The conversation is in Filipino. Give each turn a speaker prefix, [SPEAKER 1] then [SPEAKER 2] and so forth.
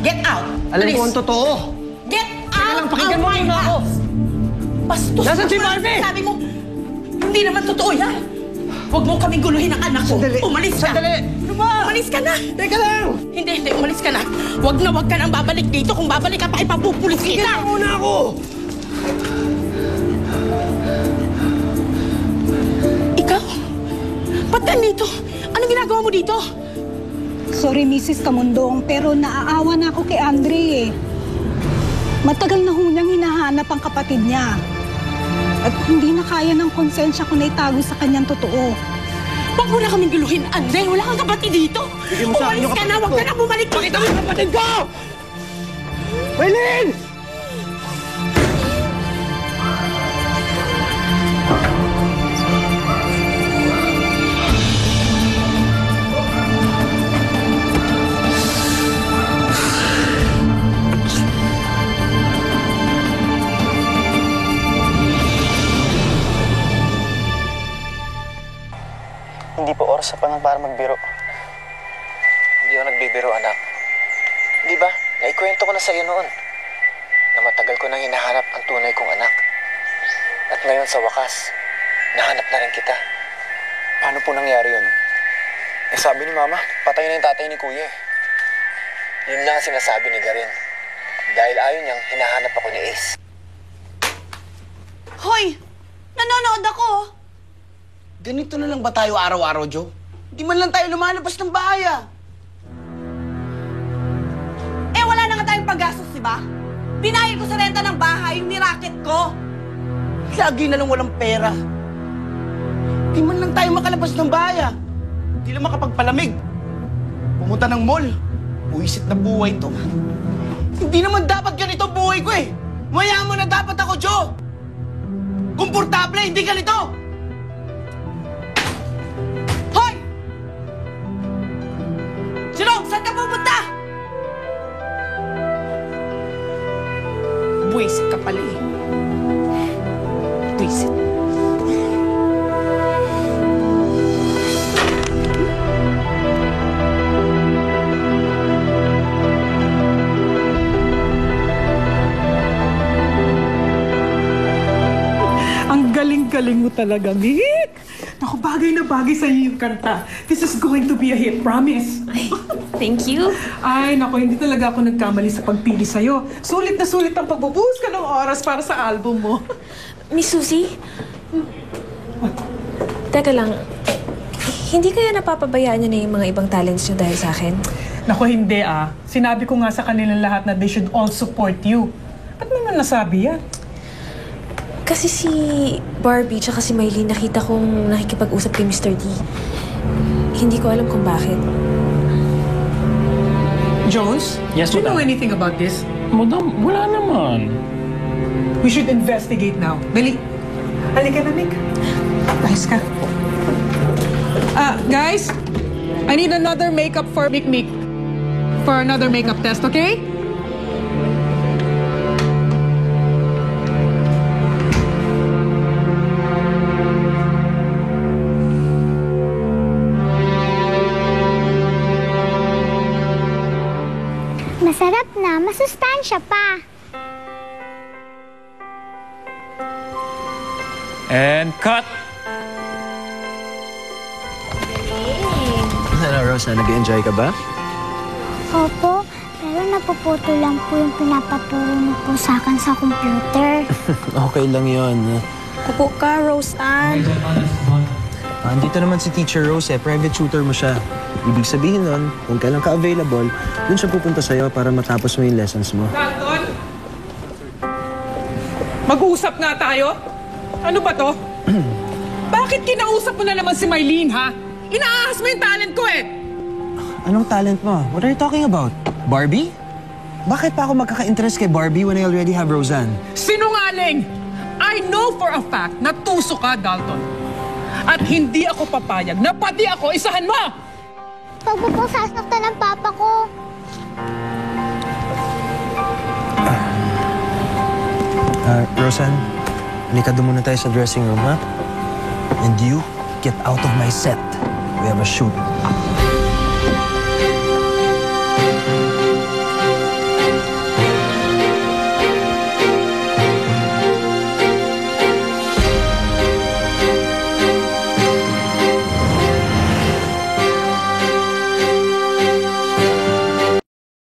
[SPEAKER 1] Get out!
[SPEAKER 2] Alam ko ang totoo.
[SPEAKER 1] Get out
[SPEAKER 2] pakinggan
[SPEAKER 1] of
[SPEAKER 2] mo
[SPEAKER 1] my
[SPEAKER 2] muna ako.
[SPEAKER 1] house! Bastos!
[SPEAKER 2] Nasaan si Barbie?
[SPEAKER 1] Sabi mo, hindi naman totoo yan. Huwag mo kaming guluhin ang anak ko.
[SPEAKER 2] Sandali.
[SPEAKER 1] Umalis ka.
[SPEAKER 2] Sandali. Ano ba?
[SPEAKER 1] Umalis ka na.
[SPEAKER 2] Teka lang.
[SPEAKER 1] Hindi, umalis ka na. Huwag ka nang babalik dito. Kung babalik ka pa, ipapupulis kita.
[SPEAKER 2] Tignan mo muna ako.
[SPEAKER 1] Ikaw? Ba't nandito? Anong ginagawa mo dito?
[SPEAKER 3] Sorry, Mrs. Camundong, pero naaawa na ako kay Andre eh. Matagal na ho niyang hinahanap ang kapatid niya. At hindi na kaya ng konsensya ko na itago sa kanyang totoo.
[SPEAKER 1] Huwag mo na kaming guluhin, Andre. Wala kang kapatid dito. Umalis ka na. Huwag ka na bumalik dito.
[SPEAKER 2] Pakita mo yung kapatid ko! Maylin!
[SPEAKER 4] Hindi po oras sa panahon para magbiro. Hindi ako nagbibiro, anak. Di ba? Naikwento ko na sa iyo noon na matagal ko nang hinahanap ang tunay kong anak. At ngayon sa wakas, nahanap na rin kita. Paano po nangyari yun? Eh sabi ni Mama, patay na yung tatay ni Kuya eh. Yun lang ang sinasabi ni Garin. Dahil ayaw niyang hinahanap ako ni Ace.
[SPEAKER 1] Hoy! Nanonood ako!
[SPEAKER 2] Ganito na lang ba tayo araw-araw, Jo? Di man lang tayo lumalabas ng bahay, ah.
[SPEAKER 1] Eh, wala na nga tayong paggastos, di ba? Binayad ko sa renta ng bahay yung niraket ko.
[SPEAKER 2] Lagi na lang walang pera. Di man lang tayo makalabas ng bahay, ah. Di lang makapagpalamig. Pumunta ng mall. Buwisit na buhay to. Hindi naman dapat ganito buhay ko, eh. Mayaman na dapat ako, Jo. Komportable, hindi ganito.
[SPEAKER 1] Hoy! Silong, saan ka pupunta? Buwisit ka pala eh. Buwisit.
[SPEAKER 5] Ang galing-galing mo talaga, Mick! Naku, bagay na bagay sa iyo yung kanta. This is going to be a hit, promise.
[SPEAKER 6] Ay, thank you.
[SPEAKER 5] Ay, naku, hindi talaga ako nagkamali sa pagpili sa'yo. Sulit na sulit ang pagbubuhos ka ng oras para sa album mo.
[SPEAKER 6] Miss Susie? Teka lang, hindi kaya napapabayaan niyo na yung mga ibang talents niyo dahil sa akin?
[SPEAKER 5] Naku, hindi ah. Sinabi ko nga sa kanilang lahat na they should all support you. Ba't mo naman nasabi yan?
[SPEAKER 6] Kasi si Barbie tsaka si Maylene nakita kong nakikipag-usap kay Mr. D. Hindi ko alam kung bakit.
[SPEAKER 5] Jones?
[SPEAKER 7] Yes,
[SPEAKER 5] do you know
[SPEAKER 7] madam.
[SPEAKER 5] anything about this?
[SPEAKER 7] Madam, wala naman.
[SPEAKER 5] We should investigate now. Dali. Halika na, Mick. Ayos ka. Guys, I need another makeup for Mick. For another makeup test, okay?
[SPEAKER 8] Masarap na, masustansya pa.
[SPEAKER 7] And cut!
[SPEAKER 4] Ano, Rosa? Nag-enjoy ka ba?
[SPEAKER 8] Opo, pero napuputo lang po yung pinapaturo niyo po sa akin sa computer.
[SPEAKER 4] Okay lang yun.
[SPEAKER 3] Upo ka, Rose Ann.
[SPEAKER 4] Andito naman si Teacher Rose eh. Private tutor mo siya. Ibig sabihin nun, kung kailan ka available, dun siya pupunta sa'yo para matapos mo yung lessons mo.
[SPEAKER 5] Dalton? Mag-uusap nga tayo? Ano ba to? Bakit kinausap mo na naman si Maylene, ha? Inaahas mo yung talent ko eh!
[SPEAKER 4] Anong talent mo? What are you talking about? Barbie? Bakit pa ako magkaka-interest kay Barbie when I already have Roseanne?
[SPEAKER 5] Sinungaling! I know for a fact na tuso ka, Dalton. At hindi ako papayag na pati ako isahan mo!
[SPEAKER 8] Huwag mo pong sasaktan ng papa ko.
[SPEAKER 4] Roseanne, halika doon muna tayo sa dressing room, ha? And you, get out of my set. We have a shoot.